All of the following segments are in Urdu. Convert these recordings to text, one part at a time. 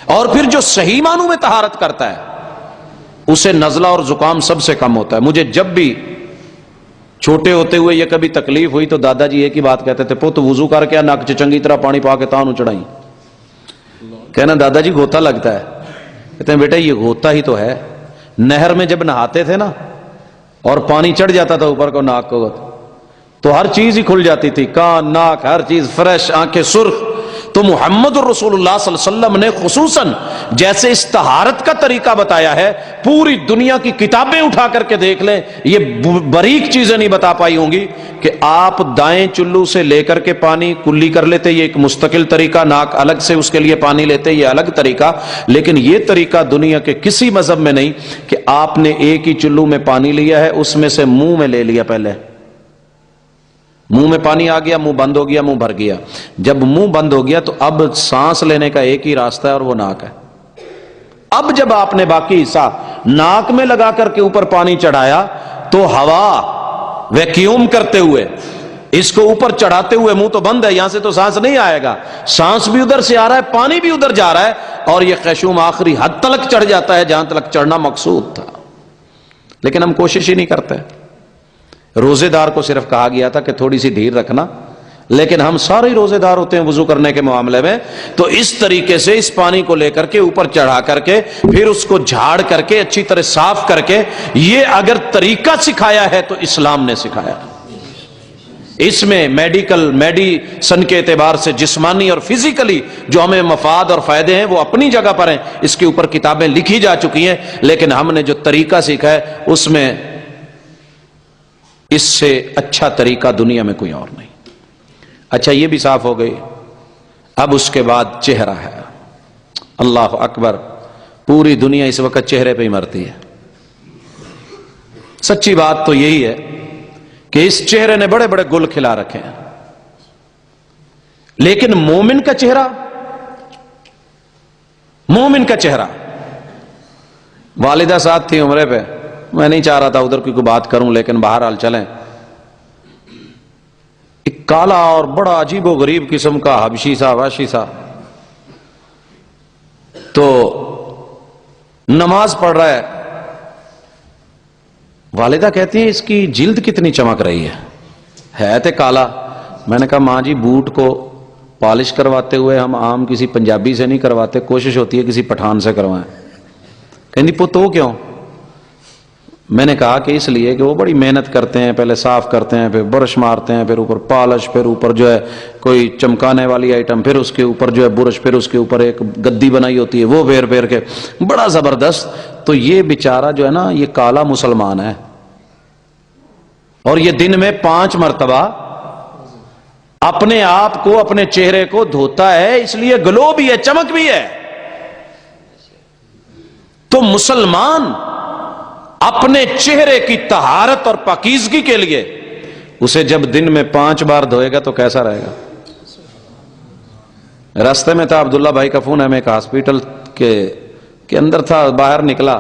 اور پھر جو صحیح معنوں میں طہارت کرتا ہے اسے نزلہ اور زکام سب سے کم ہوتا ہے. مجھے جب بھی چھوٹے ہوتے ہوئے یہ کبھی تکلیف ہوئی تو دادا جی ایک ہی بات کہتے تھے, پوت وضو کر کے نک چ چنگی طرح پانی پا کے تانوں چڑھائی. کہنا دادا جی گھوتا لگتا ہے. کہتے ہیں بیٹا یہ گھوتا ہی تو ہے. نہر میں جب نہاتے تھے نا اور پانی چڑھ جاتا تھا اوپر کو ناک کو تو ہر چیز ہی کھل جاتی تھی, کان ناک ہر چیز فریش, آنکھیں سرخ. تو محمد الرسول اللہ صلی اللہ علیہ وسلم نے خصوصاً جیسے اس طہارت کا طریقہ بتایا ہے, پوری دنیا کی کتابیں اٹھا کر کے دیکھ لیں, یہ باریک چیزیں نہیں بتا پائی ہوں گی کہ آپ دائیں چلو سے لے کر کے پانی کلی کر لیتے, یہ ایک مستقل طریقہ, ناک الگ سے اس کے لیے پانی لیتے, یہ الگ طریقہ. لیکن یہ طریقہ دنیا کے کسی مذہب میں نہیں کہ آپ نے ایک ہی چلو میں پانی لیا ہے, اس میں سے منہ میں لے لیا, پہلے منہ میں پانی آ گیا, منہ بند ہو گیا, منہ بھر گیا. جب منہ بند ہو گیا تو اب سانس لینے کا ایک ہی راستہ ہے اور وہ ناک ہے. اب جب آپ نے باقی حصہ ناک میں لگا کر کے اوپر پانی چڑھایا تو ہوا ویکیوم کرتے ہوئے اس کو اوپر چڑھاتے ہوئے, منہ تو بند ہے, یہاں سے تو سانس نہیں آئے گا, سانس بھی ادھر سے آ رہا ہے, پانی بھی ادھر جا رہا ہے, اور یہ خیشوم آخری حد تلک چڑھ جاتا ہے جہاں تلک چڑھنا مقصود تھا. لیکن ہم کوشش ہی نہیں کرتے. روزے دار کو صرف کہا گیا تھا کہ تھوڑی سی دھیر رکھنا, لیکن ہم سارے روزے دار ہوتے ہیں وضو کرنے کے معاملے میں. تو اس طریقے سے اس پانی کو لے کر کے اوپر چڑھا کر کے پھر اس کو جھاڑ کر کے اچھی طرح صاف کر کے, یہ اگر طریقہ سکھایا ہے تو اسلام نے سکھایا. اس میں میڈیسن کے اعتبار سے جسمانی اور فزیکلی جو ہمیں مفاد اور فائدے ہیں وہ اپنی جگہ پر ہیں, اس کے اوپر کتابیں لکھی جا چکی ہیں, لیکن ہم نے جو طریقہ سیکھا ہے اس میں اس سے اچھا طریقہ دنیا میں کوئی اور نہیں. اچھا یہ بھی صاف ہو گئی. اب اس کے بعد چہرہ ہے. اللہ اکبر, پوری دنیا اس وقت چہرے پہ ہی مرتی ہے. سچی بات تو یہی ہے کہ اس چہرے نے بڑے بڑے گل کھلا رکھے ہیں, لیکن مومن کا چہرہ, مومن کا چہرہ. والدہ ساتھ تھی عمرے پہ, میں نہیں چاہ رہا تھا ادھر کوئی بات کروں, لیکن بہرحال چلیں. ایک کالا اور بڑا عجیب و غریب قسم کا حبشی سا وحشی سا تو نماز پڑھ رہا ہے. والدہ کہتی ہے اس کی جلد کتنی چمک رہی ہے تے کالا. میں نے کہا ماں جی بوٹ کو پالش کرواتے ہوئے ہم عام کسی پنجابی سے نہیں کرواتے, کوشش ہوتی ہے کسی پٹھان سے کروائیں. کہندی پتو کیوں؟ میں نے کہا کہ اس لیے کہ وہ بڑی محنت کرتے ہیں, پہلے صاف کرتے ہیں, پھر برش مارتے ہیں, پھر اوپر پالش, پھر اوپر جو ہے کوئی چمکانے والی آئٹم, پھر اس کے اوپر جو ہے برش, پھر اس کے اوپر ایک گدی بنائی ہوتی ہے وہ پھیر پھیر کے, بڑا زبردست. تو یہ بیچارہ جو ہے نا یہ کالا مسلمان ہے, اور یہ دن میں 5 مرتبہ اپنے آپ کو, اپنے چہرے کو دھوتا ہے, اس لیے گلو بھی ہے, چمک بھی ہے. تو مسلمان اپنے چہرے کی طہارت اور پاکیزگی کے لیے اسے جب دن میں 5 بار دھوئے گا تو کیسا رہے گا. راستے میں تھا, عبداللہ بھائی کا فون ہے, میں ایک ہاسپٹل کے اندر تھا, باہر نکلا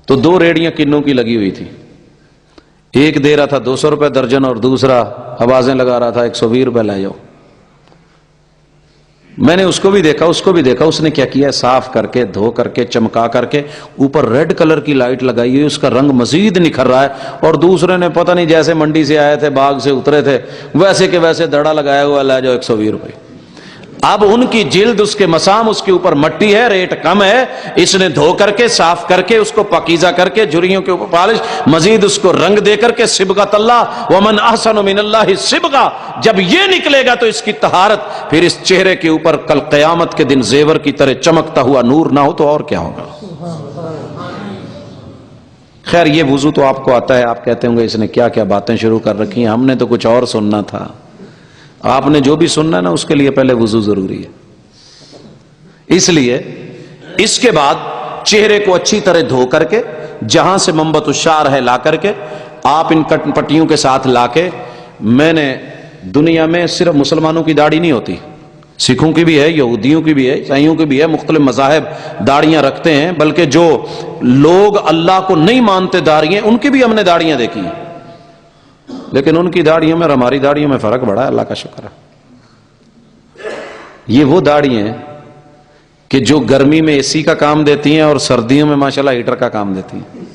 تو 2 ریڑیاں کنوں کی لگی ہوئی تھی. ایک دے رہا تھا 200 روپے درجن اور دوسرا آوازیں لگا رہا تھا 120 روپے لے جاؤ. میں نے اس کو بھی دیکھا, اس کو بھی دیکھا. اس نے کیا کیا, صاف کر کے, دھو کر کے, چمکا کر کے اوپر ریڈ کلر کی لائٹ لگائی ہوئی, اس کا رنگ مزید نکھر رہا ہے. اور دوسرے نے پتہ نہیں جیسے منڈی سے آئے تھے, باغ سے اترے تھے, ویسے کہ ویسے دڑا لگایا ہوا, لے جاؤ 120 روپے. اب ان کی جلد, اس کے مسام, اس کے اوپر مٹی ہے, ریٹ کم ہے, اس نے دھو کر کے, صاف کر کے, اس کو پاکیزہ کر کے, جھریوں کے اوپر پالش, مزید اس کو رنگ دے کر کے, صبغۃ اللہ ومن احسن من اللہ صبغہ. جب یہ نکلے گا تو اس کی طہارت, پھر اس چہرے کے اوپر کل قیامت کے دن زیور کی طرح چمکتا ہوا نور نہ ہو تو اور کیا ہوگا. خیر یہ وضو تو آپ کو آتا ہے, آپ کہتے ہوں گے اس نے کیا کیا باتیں شروع کر رکھی ہیں, ہم نے تو کچھ اور سننا تھا. آپ نے جو بھی سننا ہے نا اس کے لیے پہلے وضو ضروری ہے. اس لیے اس کے بعد چہرے کو اچھی طرح دھو کر کے, جہاں سے منبت الشعر ہے لا کر کے, آپ ان پٹیوں کے ساتھ لا کے, میں نے دنیا میں صرف مسلمانوں کی داڑھی نہیں ہوتی, سکھوں کی بھی ہے, یہودیوں کی بھی ہے, عیسائیوں کی بھی ہے, مختلف مذاہب داڑیاں رکھتے ہیں, بلکہ جو لوگ اللہ کو نہیں مانتے داڑیاں, ان کی بھی ہم نے داڑیاں دیکھی ہیں. لیکن ان کی داڑھیوں میں اور ہماری داڑھیوں میں فرق بڑا ہے, اللہ کا شکر ہے. یہ وہ داڑھی ہیں کہ جو گرمی میں اے سی کا کام دیتی ہیں اور سردیوں میں ماشاءاللہ ہیٹر کا کام دیتی ہیں.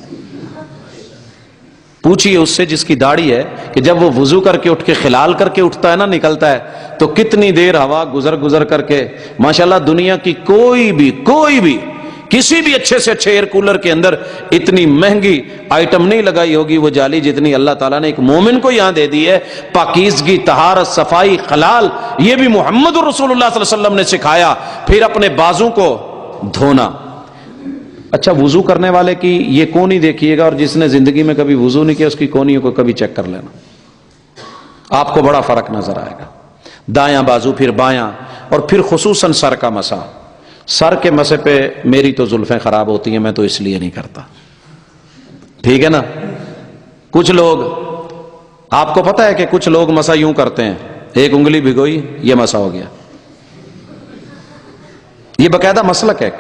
پوچھئے اس سے جس کی داڑھی ہے کہ جب وہ وضو کر کے اٹھ کے خلال کر کے اٹھتا ہے نا، نکلتا ہے، تو کتنی دیر ہوا گزر کر کے ماشاءاللہ دنیا کی کوئی بھی کسی بھی اچھے سے اچھے ایئر کولر کے اندر اتنی مہنگی آئٹم نہیں لگائی ہوگی وہ جالی جتنی اللہ تعالیٰ نے ایک مومن کو یہاں دے دی ہے. پاکیزگی، طہارت، صفائی، خلال، یہ بھی محمد رسول اللہ صلی اللہ علیہ وسلم نے سکھایا. پھر اپنے بازو کو دھونا. اچھا، وضو کرنے والے کی یہ کونی دیکھیے گا اور جس نے زندگی میں کبھی وضو نہیں کیا اس کی کونیوں کو کبھی چیک کر لینا، آپ کو بڑا فرق نظر آئے گا. دایاں بازو، پھر بایاں، اور پھر خصوصاً سر کا مسا. سر کے مسے پہ میری تو زلفیں خراب ہوتی ہیں، میں تو اس لیے نہیں کرتا. ٹھیک ہے نا؟ کچھ لوگ، آپ کو پتہ ہے کہ کچھ لوگ مسا یوں کرتے ہیں، ایک انگلی بھگوئی یہ مسا ہو گیا. یہ باقاعدہ مسلک ہے،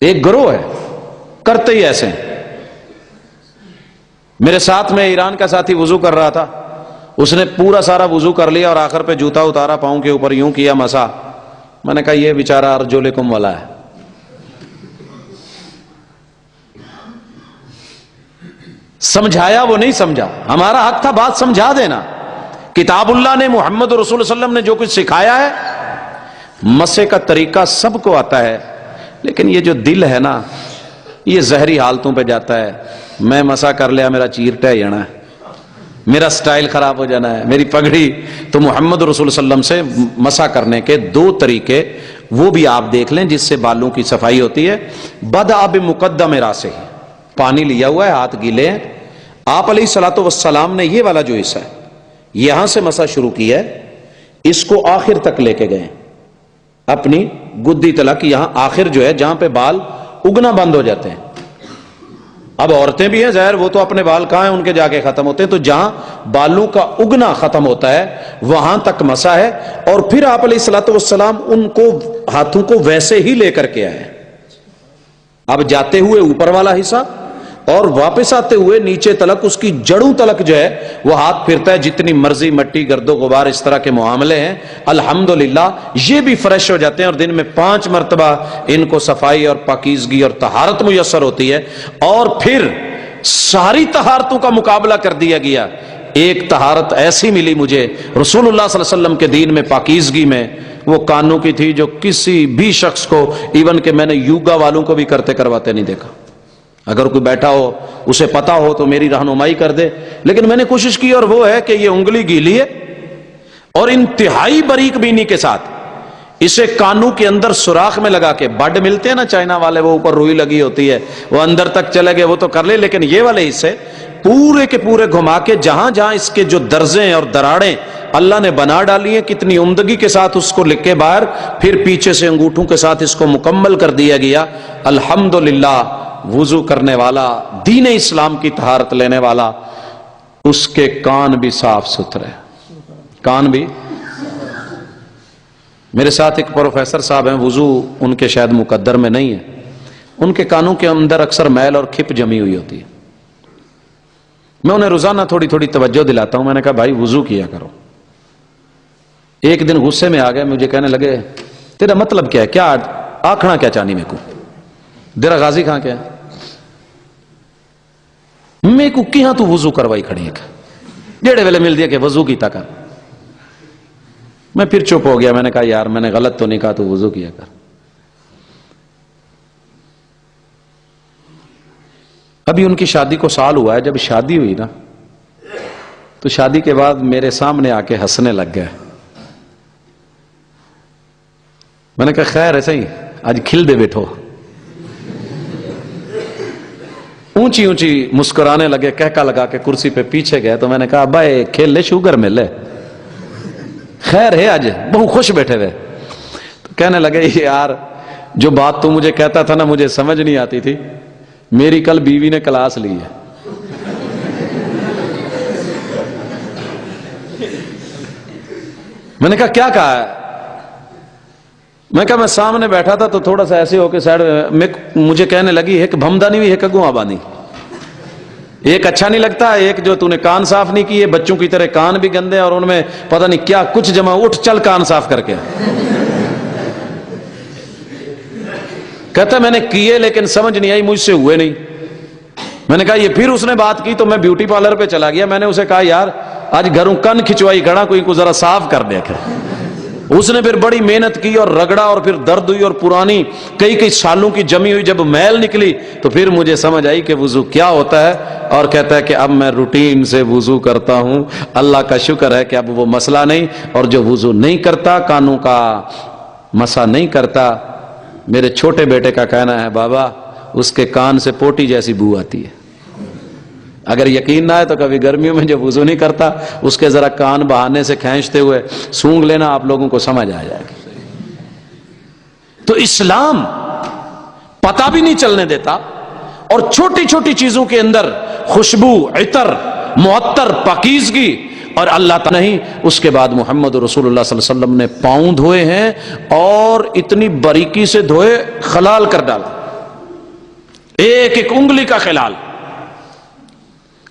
ایک گروہ ہے کرتے ہی ایسے ہیں. میرے ساتھ میں ایران کا ساتھی وضو کر رہا تھا، اس نے پورا سارا وضو کر لیا اور آخر پہ جوتا اتارا، پاؤں کے اوپر یوں کیا مسا. میں نے کہا یہ بیچارہ ارجلکم والا ہے. سمجھایا وہ نہیں سمجھا، ہمارا حق تھا بات سمجھا دینا. کتاب اللہ نے، محمد رسول اللہ صلی اللہ علیہ وسلم نے جو کچھ سکھایا ہے، مسے کا طریقہ سب کو آتا ہے، لیکن یہ جو دل ہے نا یہ زہری حالتوں پہ جاتا ہے. میں مسا کر لیا، میرا چیر ٹہ جانا ہے، میرا سٹائل خراب ہو جانا ہے، میری پگڑی. تو محمد رسول صلی اللہ علیہ وسلم سے مسا کرنے کے دو طریقے وہ بھی آپ دیکھ لیں جس سے بالوں کی صفائی ہوتی ہے. بدأ بمقدم راسہ، پانی لیا ہوا ہے، ہاتھ گیلے ہیں. آپ علیہ الصلوۃ والسلام نے یہ والا جو حصہ ہے یہاں سے مسا شروع کیا ہے، اس کو آخر تک لے کے گئے، اپنی گدی تلک، یہاں آخر جو ہے جہاں پہ بال اگنا بند ہو جاتے ہیں. اب عورتیں بھی ہیں ظاہر، وہ تو اپنے بال کہاں ہیں ان کے جا کے ختم ہوتے ہیں، تو جہاں بالوں کا اگنا ختم ہوتا ہے وہاں تک مسا ہے. اور پھر آپ علیہ الصلوۃ والسلام ان کو ہاتھوں کو ویسے ہی لے کر کے آئے. اب جاتے ہوئے اوپر والا حصہ اور واپس آتے ہوئے نیچے تلک، اس کی جڑوں تلک جو ہے وہ ہاتھ پھرتا ہے. جتنی مرضی مٹی، گرد و غبار، اس طرح کے معاملے ہیں الحمدللہ یہ بھی فریش ہو جاتے ہیں، اور دن میں 5 مرتبہ ان کو صفائی اور پاکیزگی اور طہارت میسر ہوتی ہے. اور پھر ساری طہارتوں کا مقابلہ کر دیا گیا. ایک طہارت ایسی ملی مجھے رسول اللہ صلی اللہ علیہ وسلم کے دین میں پاکیزگی میں، وہ کانوں کی تھی جو کسی بھی شخص کو، ایون کہ میں نے یوگا والوں کو بھی کرتے کرواتے نہیں دیکھا. اگر کوئی بیٹھا ہو اسے پتا ہو تو میری رہنمائی کر دے، لیکن میں نے کوشش کی، اور وہ ہے کہ یہ انگلی گیلی ہے اور انتہائی باریک بینی کے ساتھ اسے کانوں کے اندر سوراخ میں لگا کے، بڈ ملتے ہیں نا چائنا والے، وہ اوپر روئی لگی ہوتی ہے، وہ اندر تک چلے گئے وہ تو کر لے، لیکن یہ والے حصے پورے کے پورے گھما کے جہاں جہاں اس کے جو درزیں اور دراڑیں اللہ نے بنا ڈالی ہیں کتنی عمدگی کے ساتھ اس کو لکھ کے باہر، پھر پیچھے سے انگوٹھوں کے ساتھ اس کو مکمل کر دیا گیا. الحمدللہ وضو کرنے والا، دین اسلام کی طہارت لینے والا، اس کے کان بھی صاف ستھرے، کان بھی. میرے ساتھ ایک پروفیسر صاحب ہیں، وضو ان کے شاید مقدر میں نہیں ہے، ان کے کانوں کے اندر اکثر میل اور کھپ جمی ہوئی ہوتی ہے. میں انہیں روزانہ تھوڑی تھوڑی توجہ دلاتا ہوں. میں نے کہا بھائی وضو کیا کرو. ایک دن غصے میں آ گئے، مجھے کہنے لگے تیرا مطلب کیا ہے، کیا آکھنا کیا چانی میں کو دیرا غازی کھاں کیا میں کو کہاں تو وضو کروائی کھڑی ہے جیڑے ویلے مل دیا کہ وضو کی تکا. میں پھر چپ ہو گیا. میں نے کہا یار میں نے غلط تو نہیں کہا، تو وضو کیا کر. ابھی ان کی شادی کو سال ہوا ہے. جب شادی ہوئی نا تو شادی کے بعد میرے سامنے آ کے ہنسنے لگ گئے. میں نے کہا خیر ایسے ہی آج کھل دے بیٹھو. اونچی اونچی مسکرانے لگے، کہکا لگا کے کرسی پہ پیچھے گئے. تو میں نے کہا ابا کھیل لے، شوگر ملے، خیر ہے آج بہت خوش بیٹھے ہوئے. تو کہنے لگے یار جو بات تو مجھے کہتا تھا نا مجھے سمجھ نہیں آتی تھی، میری کل بیوی نے کلاس لی ہے. میں نے کہا کیا کہا ہے؟ میں کہا میں سامنے بیٹھا تھا تو تھوڑا سا ایسے ہو کے سائڈ میں مجھے کہنے لگی ایک بھمدانی بھی ایک اگوں آبانی، ایک اچھا نہیں لگتا، ایک جو تو نے کان صاف نہیں کیے، بچوں کی طرح کان بھی گندے اور ان میں پتہ نہیں کیا کچھ جمع، اٹھ چل کان صاف کر کے. کہتا میں نے کیے لیکن سمجھ نہیں آئی، مجھ سے ہوئے نہیں۔ میں نے کہا یہ پھر اس نے بات کی تو میں بیوٹی پارلر پہ چلا گیا، میں نے اسے کہا یار آج گھروں کن کھچوائی کھڑا کوئی کو ذرا صاف کر دے کر۔ اس نے پھر بڑی محنت کی اور رگڑا اور پھر درد ہوئی اور پرانی کئی سالوں کی جمی ہوئی جب میل نکلی تو پھر مجھے سمجھ آئی کہ وضو کیا ہوتا ہے، اور کہتا ہے کہ اب میں روٹین سے وضو کرتا ہوں، اللہ کا شکر ہے کہ اب وہ مسئلہ نہیں۔ اور جو وضو نہیں کرتا، کانوں کا مسا نہیں کرتا، میرے چھوٹے بیٹے کا کہنا ہے بابا اس کے کان سے پوٹی جیسی بو آتی ہے۔ اگر یقین نہ ہے تو کبھی گرمیوں میں جو وضو نہیں کرتا اس کے ذرا کان بہانے سے کھینچتے ہوئے سونگ لینا، آپ لوگوں کو سمجھ آ جائے گی۔ تو اسلام پتہ بھی نہیں چلنے دیتا، اور چھوٹی چھوٹی چیزوں کے اندر خوشبو، عطر، معطر، پاکیزگی، اور اللہ تعالیٰ نہیں۔ اس کے بعد محمد رسول اللہ صلی اللہ علیہ وسلم نے پاؤں دھوئے ہیں اور اتنی باریکی سے دھوئے، خلال کر ڈالا، ایک ایک انگلی کا خلال۔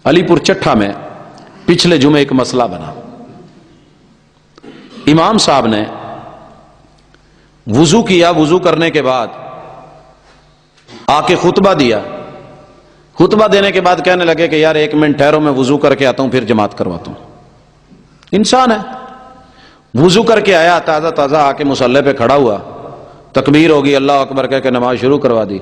علی پور چٹھا میں پچھلے جمعے ایک مسئلہ بنا، امام صاحب نے وضو کیا، وضو کرنے کے بعد آ کے خطبہ دیا، خطبہ دینے کے بعد کہنے لگے کہ یار 1 منٹ ٹھہرو میں وضو کر کے آتا ہوں پھر جماعت کرواتا ہوں۔ انسان ہے، وضو کر کے آیا، تازہ تازہ آ کے مصلی پہ کھڑا ہوا، تکبیر ہوگی، اللہ اکبر کہہ کے نماز شروع کروا دی۔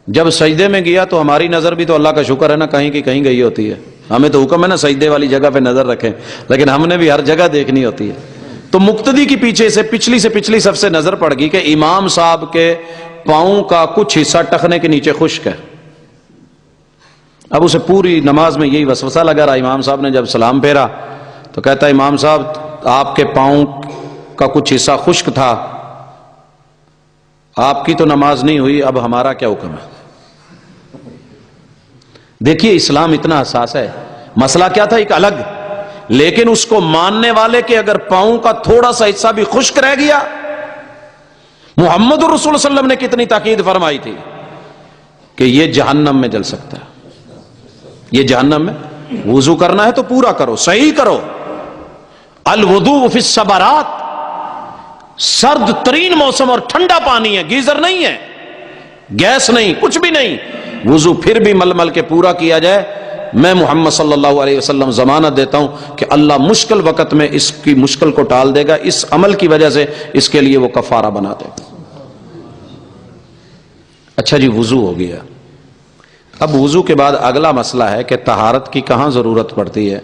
جب سجدے میں گیا تو ہماری نظر بھی تو اللہ کا شکر ہے نا کہیں کی کہیں گئی ہوتی ہے، ہمیں تو حکم ہے نا سجدے والی جگہ پہ نظر رکھیں، لیکن ہم نے بھی ہر جگہ دیکھنی ہوتی ہے۔ تو مقتدی کی پیچھے سے پچھلی صف سے نظر پڑ گئی کہ امام صاحب کے پاؤں کا کچھ حصہ ٹخنے کے نیچے خشک ہے۔ اب اسے پوری نماز میں یہی وسوسہ لگا رہا۔ امام صاحب نے جب سلام پھیرا تو کہتا ہے امام صاحب آپ کے پاؤں کا کچھ حصہ خشک تھا، آپ کی تو نماز نہیں ہوئی، اب ہمارا کیا حکم ہے؟ دیکھیے اسلام اتنا حساس ہے، مسئلہ کیا تھا ایک الگ، لیکن اس کو ماننے والے کہ اگر پاؤں کا تھوڑا سا حصہ بھی خشک رہ گیا، محمد رسول اللہ صلی اللہ علیہ وسلم نے کتنی تاکید فرمائی تھی کہ یہ جہنم میں جل سکتا ہے، یہ جہنم میں۔ وضو کرنا ہے تو پورا کرو، صحیح کرو۔ الوضوء فی الصبرات، سرد ترین موسم اور ٹھنڈا پانی ہے، گیزر نہیں ہے، گیس نہیں، کچھ بھی نہیں، وضو پھر بھی مل مل کے پورا کیا جائے۔ میں محمد صلی اللہ علیہ وسلم ضمانت دیتا ہوں کہ اللہ مشکل وقت میں اس کی مشکل کو ٹال دے گا، اس عمل کی وجہ سے اس کے لیے وہ کفارہ بنا دے گا۔ اچھا جی، وضو ہو گیا۔ اب وضو کے بعد اگلا مسئلہ ہے کہ طہارت کی کہاں ضرورت پڑتی ہے۔